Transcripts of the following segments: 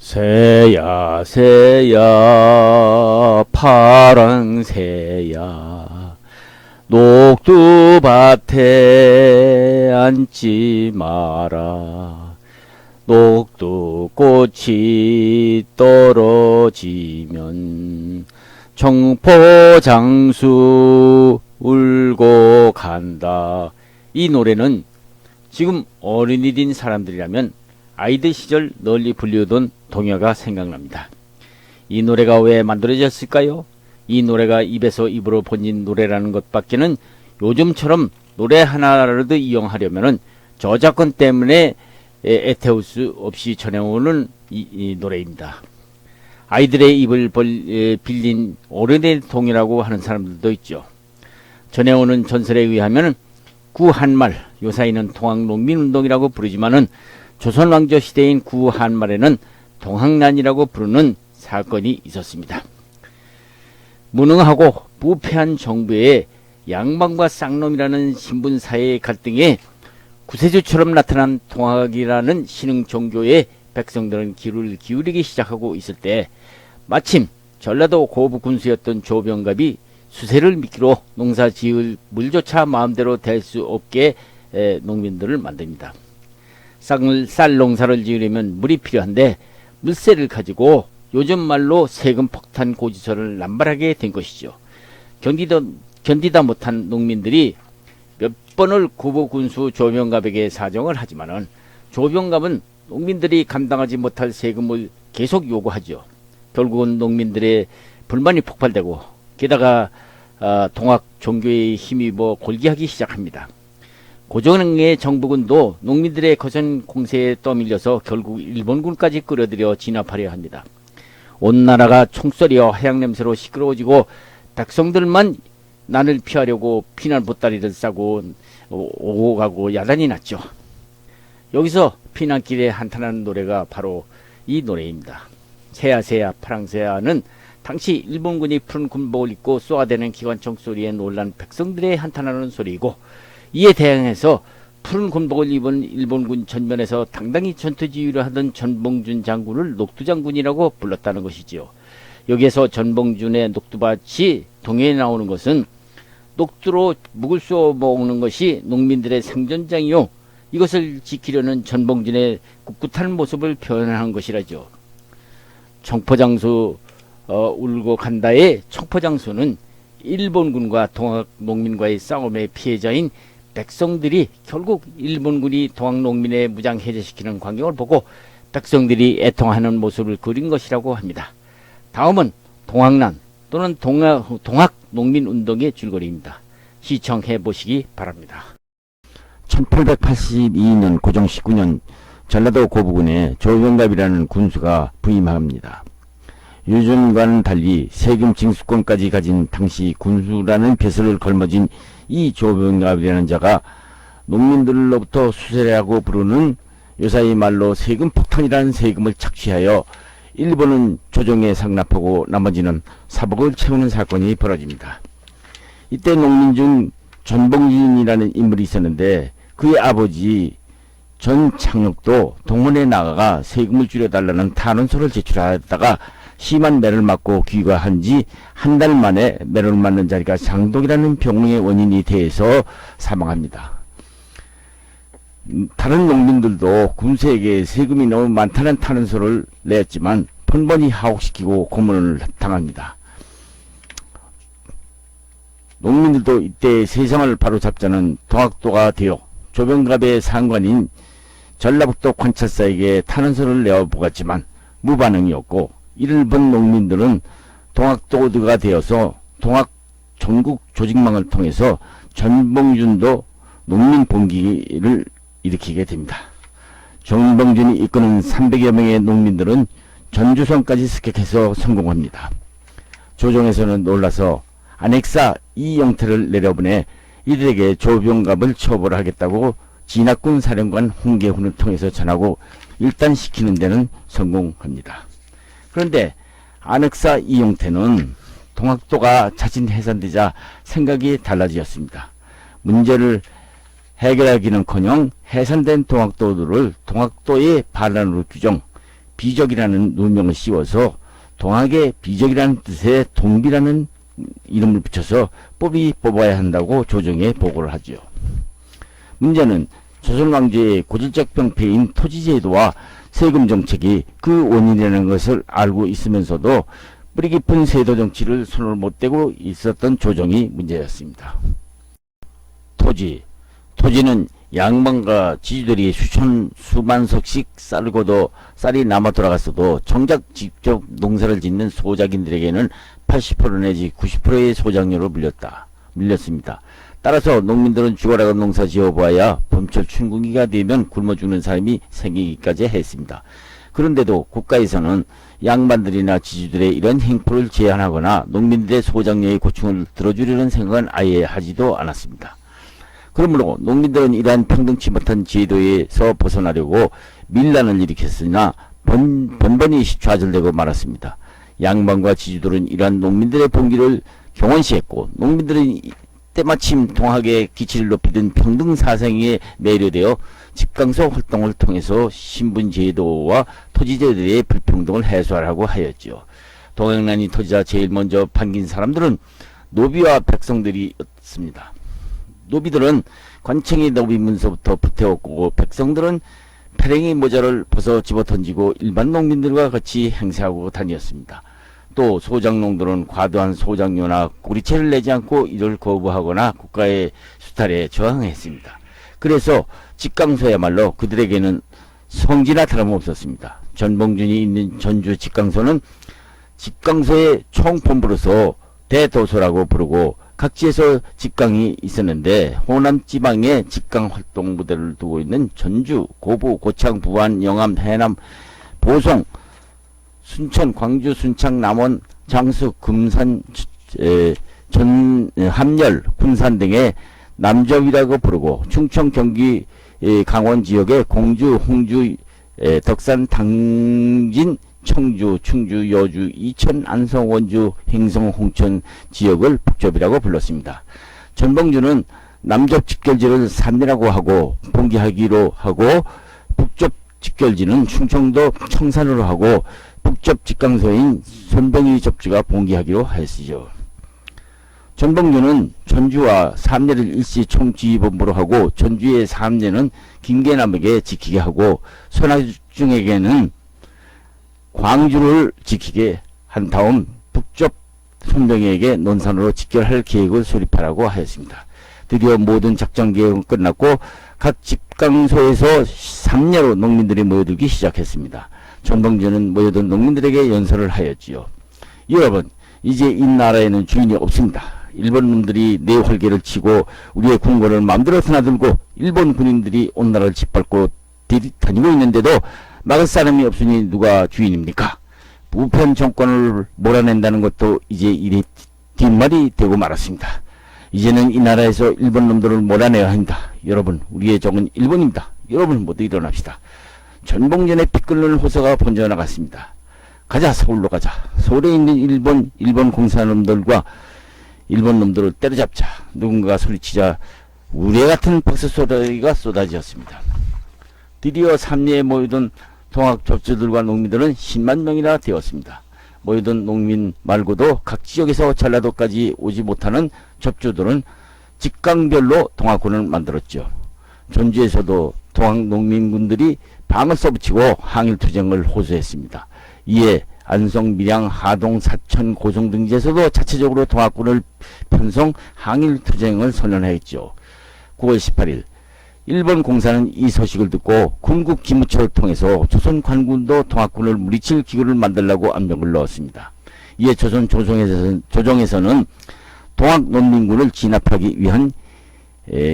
새야 새야 파랑새야 녹두밭에 앉지 마라. 녹두꽃이 떨어지면 청포장수 울고 간다. 이 노래는 지금 어른이 된 사람들이라면 아이들 시절 널리 불리우던 동요가 생각납니다. 이 노래가 왜 만들어졌을까요? 이 노래가 입에서 입으로 번진 노래라는 것밖에는 요즘처럼 노래 하나라도 이용하려면 저작권 때문에 애태울 수 없이 전해오는 이 노래입니다. 아이들의 입을 빌린 어른의 동요라고 하는 사람들도 있죠. 전해오는 전설에 의하면 구한말, 요사이는 동학농민운동이라고 부르지만은 조선왕조 시대인 구한말에는 동학난이라고 부르는 사건이 있었습니다. 무능하고 부패한 정부의 양반과 쌍놈이라는 신분사회의 갈등에 구세주처럼 나타난 동학이라는 신흥 종교에 백성들은 귀를 기울이기 시작하고 있을 때 마침 전라도 고부 군수였던 조병갑이 수세를 미끼로 농사 지을 물조차 마음대로 될 수 없게 농민들을 만듭니다. 쌀 농사를 지으려면 물이 필요한데 물세를 가지고 요즘 말로 세금 폭탄 고지서를 남발하게 된 것이죠. 견디다 못한 농민들이 몇 번을 구보군수 조병갑에게 사정을 하지만은 조병갑은 농민들이 감당하지 못할 세금을 계속 요구하죠. 결국은 농민들의 불만이 폭발되고 게다가 동학 종교에 힘입어 골기하기 시작합니다. 고종의 정부군도 농민들의 거센 공세에 떠밀려서 결국 일본군까지 끌어들여 진압하려 합니다. 온 나라가 총소리와 해양 냄새로 시끄러워지고 백성들만 난을 피하려고 피난 보따리를 싸고 오고 가고 야단이 났죠. 여기서 피난길에 한탄하는 노래가 바로 이 노래입니다. 새야 새야 파랑새야는 당시 일본군이 푸른 군복을 입고 쏘아대는 기관총 소리에 놀란 백성들의 한탄하는 소리이고, 이에 대항해서 푸른 군복을 입은 일본군 전면에서 당당히 전투지휘를 하던 전봉준 장군을 녹두장군이라고 불렀다는 것이지요. 여기에서 전봉준의 녹두밭이 동요에 나오는 것은 녹두로 묵을 쏘아 먹는 것이 농민들의 생존장이요, 이것을 지키려는 전봉준의 꿋꿋한 모습을 표현한 것이라죠. 청포장수 울고 간다의 청포장수는 일본군과 동학 농민과의 싸움의 피해자인 백성들이 결국 일본군이 동학 농민의 무장 해제시키는 광경을 보고 백성들이 애통하는 모습을 그린 것이라고 합니다. 다음은 동학난 또는 동학 농민 운동의 줄거리입니다. 시청해 보시기 바랍니다. 1882년 고종 19년 전라도 고부군에 조병갑이라는 군수가 부임합니다. 요즘과는 달리 세금 징수권까지 가진 당시 군수라는 벼슬을 걸머쥔 이 조병갑이라는 자가 농민들로부터 수세라고 부르는 요사이 말로 세금 폭탄이라는 세금을 착취하여 일본은 조정에 상납하고 나머지는 사복을 채우는 사건이 벌어집니다. 이때 농민 중 전봉진이라는 인물이 있었는데 그의 아버지 전창력도 동문에 나가가 세금을 줄여달라는 탄원서를 제출하였다가 심한 매를 맞고 귀가한 지 한 달 만에 매를 맞는 자리가 장독이라는 병의 원인이 돼서 사망합니다. 다른 농민들도 군수에게 세금이 너무 많다는 탄원서를 냈지만 번번이 하옥시키고 고문을 당합니다. 농민들도 이때 세상을 바로잡자는 동학도가 되어 조병갑의 상관인 전라북도 관찰사에게 탄원서를 내어보았지만 무반응이었고, 이를 본 농민들은 동학도가 되어서 동학 전국 조직망을 통해서 전봉준도 농민 봉기를 일으키게 됩니다. 전봉준이 이끄는 300여 명의 농민들은 전주성까지 습격해서 성공합니다. 조정에서는 놀라서 안핵사 이영태를 내려보내 이들에게 조병갑을 처벌하겠다고 진학군 사령관 홍계훈을 통해서 전하고 일단시키는 데는 성공합니다. 그런데 안핵사 이영태는 동학도가 자진 해산되자 생각이 달라지었습니다. 문제를 해결하기는커녕 해산된 동학도들을 동학도의 반란으로 규정, 비적이라는 누명을 씌워서 동학의 비적이라는 뜻의 동비라는 이름을 붙여서 뽑아야 한다고 조정에 보고를 하죠. 문제는 조선왕조의 고질적 병폐인 토지제도와 세금 정책이 그 원인이라는 것을 알고 있으면서도 뿌리 깊은 세도 정치를 손을 못 대고 있었던 조정이 문제였습니다. 토지는 양반과 지주들이 수만석씩 쌀고도 쌀이 남아 돌아갔어도 정작 직접 농사를 짓는 소작인들에게는 80% 내지 90%의 소작료로 밀렸습니다. 따라서 농민들은 죽어라고 농사 지어보아야 봄철 춘궁이가 되면 굶어 죽는 사람이 생기기까지 했습니다. 그런데도 국가에서는 양반들이나 지주들의 이런 행포를 제한하거나 농민들의 소작료의 고충을 들어주려는 생각은 아예 하지도 않았습니다. 그러므로 농민들은 이러한 평등치 못한 제도에서 벗어나려고 밀란을 일으켰으나 번번이 좌절되고 말았습니다. 양반과 지주들은 이러한 농민들의 봉기를 경원시했고 농민들은 때마침 동학의 기치를 높이던 평등사상에 매료되어 집강소 활동을 통해서 신분제도와 토지제도의 불평등을 해소하라고 하였죠. 동학난이 터지자 제일 먼저 반긴 사람들은 노비와 백성들이었습니다. 노비들은 관청의 노비 문서부터 불태웠고 백성들은 패랭이 모자를 벗어 집어던지고 일반 농민들과 같이 행세하고 다녔습니다. 또 소작농들은 과도한 소작료나 고리채를 내지 않고 이를 거부하거나 국가의 수탈에 저항했습니다. 그래서 직강소야말로 그들에게는 성지나 다름없었습니다. 전봉준이 있는 전주 직강소는 직강소의 총본부로서 대도소라고 부르고 각지에서 직강이 있었는데 호남 지방에 직강 활동 부대를 두고 있는 전주, 고부, 고창, 부안, 영암, 해남, 보성, 순천, 광주, 순창, 남원, 장수, 금산, 함열, 군산 등의 남접이라고 부르고 충청, 경기, 강원 지역의 공주, 홍주, 덕산, 당진, 청주, 충주, 여주, 이천, 안성, 원주, 행성, 홍천 지역을 북접이라고 불렀습니다. 전봉주는 남접 직결지를 산이라고 하고 봉기하기로 하고 북접 직결지는 충청도 청산으로 하고 북접 직강소인 손병희 접주가 봉기하기로 하였으죠. 전봉주는 전주와 삼례를 일시 총지휘본부로 하고 전주의 삼례는 김계남에게 지키게 하고 선화중에게는 광주를 지키게 한 다음 북접 손병희에게 논산으로 직결할 계획을 수립하라고 하였습니다. 드디어 모든 작전 계획은 끝났고 각 직강소에서 삼례로 농민들이 모여들기 시작했습니다. 전봉주는 모여든 농민들에게 연설을 하였지요. 여러분, 이제 이 나라에는 주인이 없습니다. 일본 놈들이 내 활개를 치고 우리의 궁궐을 마음대로 드나들고 일본 군인들이 온 나라를 짓밟고 다니고 있는데도 막을 사람이 없으니 누가 주인입니까? 우편 정권을 몰아낸다는 것도 이제 일이 뒷말이 되고 말았습니다. 이제는 이 나라에서 일본 놈들을 몰아내야 합니다. 여러분, 우리의 적은 일본입니다. 여러분 모두 일어납시다. 전봉전의 피 끓는 호소가 번져나갔습니다. 가자, 서울로 가자. 서울에 있는 일본 공사놈들과 일본 놈들을 때려잡자. 누군가가 소리치자 우레 같은 박수 소리가 쏟아졌습니다. 드디어 삼례에 모이던 동학 접주들과 농민들은 10만 명이나 되었습니다. 모이던 농민 말고도 각 지역에서 전라도까지 오지 못하는 접주들은 직강별로 동학군을 만들었죠. 전주에서도 동학 농민군들이 방을 써붙이고 항일투쟁을 호소했습니다. 이에 안성, 밀양, 하동, 사천, 고성 등지에서도 자체적으로 동학군을 편성 항일투쟁을 선언했죠. 9월 18일 일본 공사는 이 소식을 듣고 군국 기무처를 통해서 조선 관군도 동학군을 물리칠 기구를 만들라고 압력을 넣었습니다. 이에 조선 조정에서는 동학 농민군을 진압하기 위한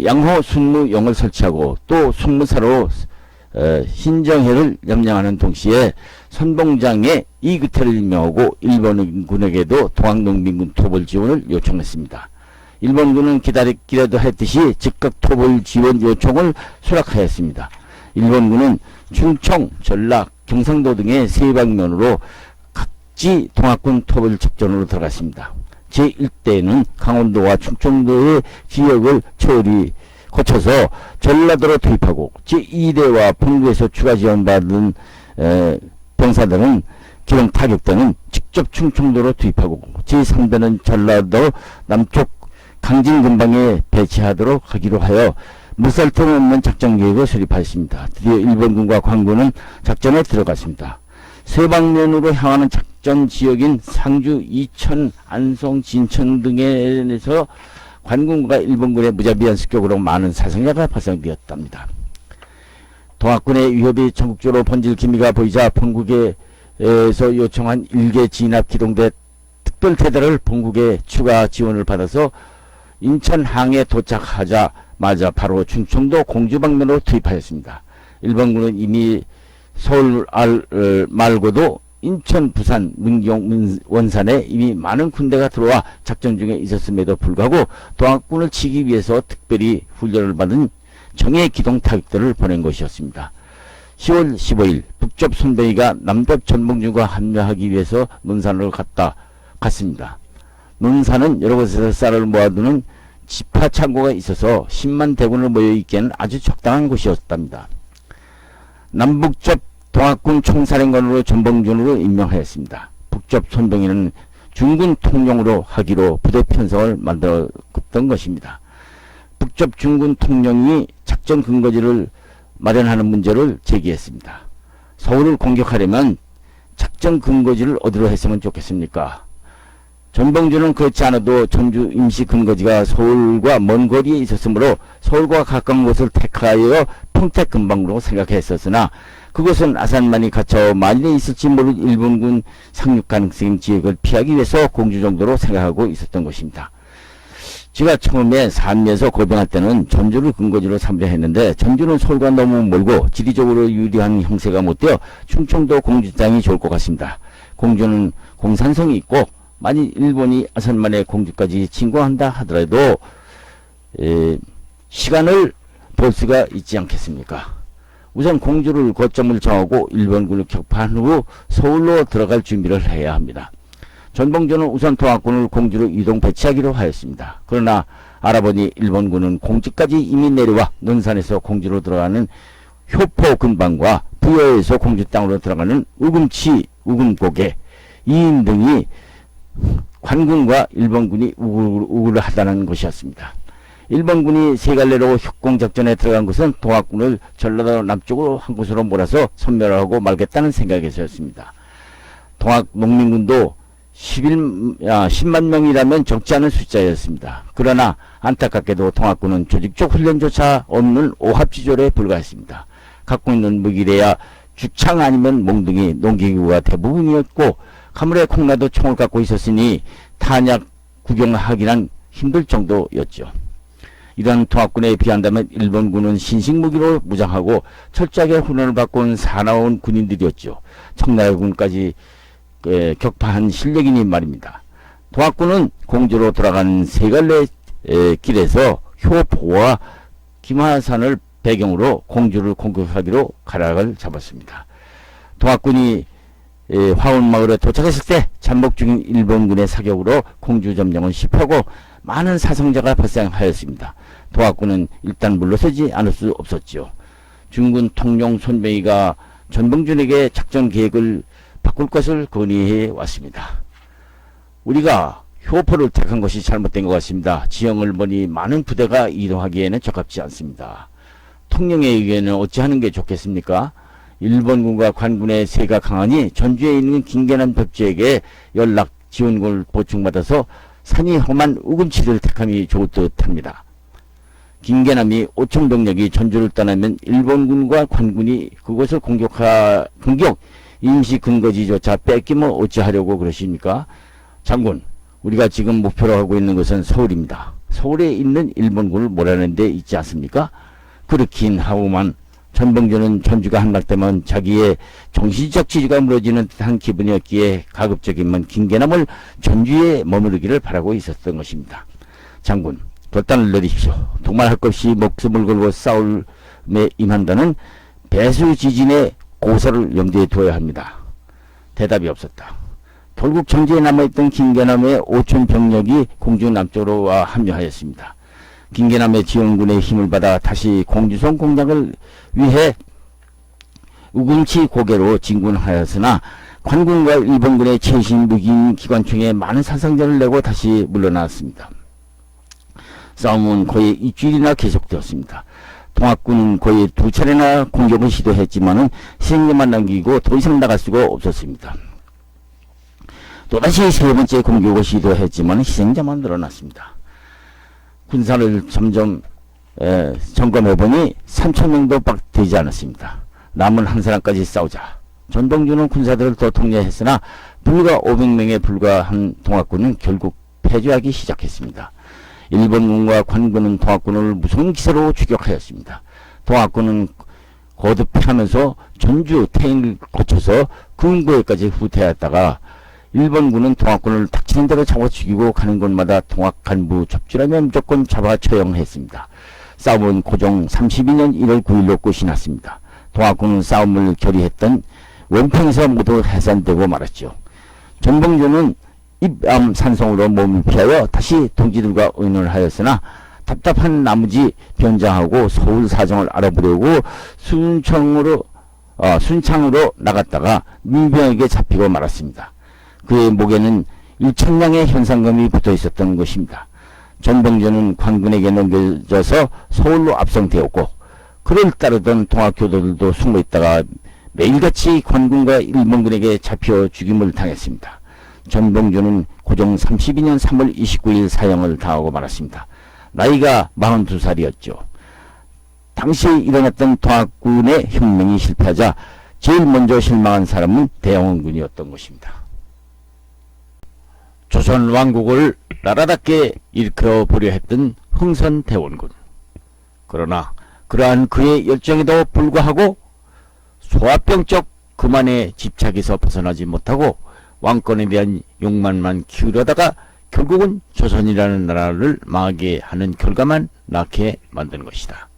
양호 순무영을 설치하고 또 순무사로 신정혜를 염려하는 동시에 선봉장에 이규태를 임명하고 일본군에게도 동학농민군 토벌 지원을 요청했습니다. 일본군은 기다리기라도 했듯이 즉각 토벌 지원 요청을 수락하였습니다. 일본군은 충청, 전라, 경상도 등의 세 방면으로 각지 동학군 토벌 작전으로 들어갔습니다. 제1대는 강원도와 충청도의 지역을 거쳐서 전라도로 투입하고 제2대와 풍부에서 추가 지원받은 병사들은 기동 타격대는 직접 충청도로 투입하고 제3대는 전라도 남쪽 강진 근방에 배치하도록 하기로 하여 물살 틈 없는 작전 계획을 수립하였습니다. 드디어 일본군과 관군은 작전에 들어갔습니다. 세 방면으로 향하는 작전 지역인 상주, 이천, 안성, 진천 등에서 관군과 일본군의 무자비한 습격으로 많은 사상자가 발생되었답니다. 동학군의 위협이 전국적으로 번질 기미가 보이자 본국에서 요청한 일개 진압 기동대 특별대대를 본국에 추가 지원을 받아서 인천 항에 도착하자마자 바로 충청도 공주 방면으로 투입하였습니다. 일본군은 이미 서울 말고도 인천, 부산, 문경, 원산에 이미 많은 군대가 들어와 작전 중에 있었음에도 불구하고 동학군을 치기 위해서 특별히 훈련을 받은 정예 기동 타격대를 보낸 것이었습니다. 10월 15일 북쪽 손병희가 남쪽 전봉준과 합류하기 위해서 논산으로 갔습니다. 논산은 여러 곳에서 쌀을 모아두는 지파 창고가 있어서 10만 대군을 모여있기에는 아주 적당한 곳이었답니다. 남북쪽 동학군 총사령관으로 전봉준으로 임명하였습니다. 북쪽 손병희는 중군 통령으로 하기로 부대 편성을 만들었던 것입니다. 북쪽 중군 통령이 작전 근거지를 마련하는 문제를 제기했습니다. 서울을 공격하려면 작전 근거지를 어디로 했으면 좋겠습니까? 전봉준은 그렇지 않아도 전주 임시 근거지가 서울과 먼 거리에 있었으므로 서울과 가까운 곳을 택하여 평택 근방으로 생각했었으나 그것은 아산만이 갇혀 만일에 있을지 모를 일본군 상륙 가능성 지역을 피하기 위해서 공주 정도로 생각하고 있었던 것입니다. 제가 처음에 산리에서 고병할 때는 전주를 근거지로 삼려 했는데 전주는 서울과 너무 멀고 지리적으로 유리한 형세가 못되어 충청도 공주 땅이 좋을 것 같습니다. 공주는 공산성이 있고 만일 일본이 아산만에 공주까지 침공한다 하더라도 시간을 볼 수가 있지 않겠습니까? 우선 공주를 거점을 정하고 일본군을 격파한 후 서울로 들어갈 준비를 해야 합니다. 전봉준은 우선 동학군을 공주로 이동 배치하기로 하였습니다. 그러나 알아보니 일본군은 공주까지 이미 내려와 논산에서 공주로 들어가는 효포 근방과 부여에서 공주 땅으로 들어가는 우금치, 우금고개, 이인 등이 관군과 일본군이 우구를 하다는 것이었습니다. 일본군이 세 갈래로 협공작전에 들어간 것은 동학군을 전라도 남쪽으로 한 곳으로 몰아서 섬멸하고 말겠다는 생각에서였습니다. 동학 농민군도 10만 명이라면 적지 않은 숫자였습니다. 그러나 안타깝게도 동학군은 조직적 훈련조차 없는 오합지졸에 불과했습니다. 갖고 있는 무기래야 죽창 아니면 몽둥이, 농기구가 대부분이었고 가물에 콩나도 총을 갖고 있었으니 탄약 구경하기란 힘들 정도였죠. 이러한 동학군에 비한다면 일본군은 신식무기로 무장하고 철저하게 훈련을 받고 온 사나운 군인들이었죠. 청나라군까지 격파한 실력이니 말입니다. 동학군은 공주로 돌아간 세 갈래 길에서 효포와 김하산을 배경으로 공주를 공격하기로 가락을 잡았습니다. 동학군이 화운마을에 도착했을 때 잠복 중인 일본군의 사격으로 공주 점령은 실패하고 많은 사상자가 발생하였습니다. 동학군은 일단 물러서지 않을 수 없었죠. 중군 통령 손병희가 전봉준에게 작전 계획을 바꿀 것을 건의해 왔습니다. 우리가 효포를 택한 것이 잘못된 것 같습니다. 지형을 보니 많은 부대가 이동하기에는 적합지 않습니다. 통령의 의견은 어찌하는 게 좋겠습니까? 일본군과 관군의 세가 강하니 전주에 있는 김계남 벽지에게 연락 지원군을 보충받아서 산이 험한 우금치를 택함이 좋을 듯 합니다. 김계남이 5천 병력이 전주를 떠나면 일본군과 관군이 그곳을 공격 임시 근거지조차 뺏기면 어찌하려고 그러십니까? 장군, 우리가 지금 목표로 하고 있는 것은 서울입니다. 서울에 있는 일본군을 몰아내는 데 있지 않습니까? 그렇긴 하고만 전봉준은 전주가 함락되면 자기의 정신적 지지가 무너지는 듯한 기분이었기에 가급적이면 김계남을 전주에 머무르기를 바라고 있었던 것입니다. 장군, 결단을 내리십시오. 도말할 것 없이 목숨을 걸고 싸움에 임한다는 배수지진의 고사를 염두에 두어야 합니다. 대답이 없었다. 결국 전주에 남아있던 김계남의 5천 병력이 공주 남쪽으로 합류하였습니다. 김계남의 지원군의 힘을 받아 다시 공주성 공략을 위해 우금치 고개로 진군하였으나 관군과 일본군의 최신 무기인 기관총에 많은 살상전을 내고 다시 물러나왔습니다. 싸움은 거의 일주일이나 계속되었습니다. 동학군은 거의 2차례나 공격을 시도했지만은 희생자만 남기고 더 이상 나갈 수가 없었습니다. 또다시 3번째 공격을 시도했지만 희생자만 늘어났습니다. 군사를 점점 점검해보니 3,000명도 빡 되지 않았습니다. 남은 한 사람까지 싸우자. 전봉주는 군사들을 더 통제했으나 불과 500명에 불과한 동학군은 결국 패주하기 시작했습니다. 일본군과 관군은 동학군을 무서운 기세로 추격하였습니다. 동학군은 거듭하면서 전주, 태인을 거쳐서 금고에까지 후퇴하였다가 일본군은 동학군을 닥치는 대로 잡아 죽이고 가는 곳마다 동학 간부 접주라면 무조건 잡아 처형했습니다. 싸움은 고종 32년 1월 9일로 끝이 났습니다. 동학군은 싸움을 결의했던 원평에서 모두 해산되고 말았죠. 전봉주는 입암 산성으로 몸을 피하여 다시 동지들과 의논을 하였으나 답답한 나머지 변장하고 서울 사정을 알아보려고 순창으로 나갔다가 민병에게 잡히고 말았습니다. 그의 목에는 1,000냥의 현상금이 붙어 있었던 것입니다. 전봉주는 관군에게 넘겨져서 서울로 압송되었고 그를 따르던 동학교도들도 숨어있다가 매일같이 관군과 일본군에게 잡혀 죽임을 당했습니다. 전봉주는 고종 32년 3월 29일 사형을 당하고 말았습니다. 나이가 42살이었죠. 당시 일어났던 동학군의 혁명이 실패하자 제일 먼저 실망한 사람은 대영원군이었던 것입니다. 조선 왕국을 나라답게 일으켜보려 했던 흥선대원군. 그러나 그러한 그의 열정에도 불구하고 소아병적 그만의 집착에서 벗어나지 못하고 왕권에 대한 욕망만 키우려다가 결국은 조선이라는 나라를 망하게 하는 결과만 낳게 만든 것이다.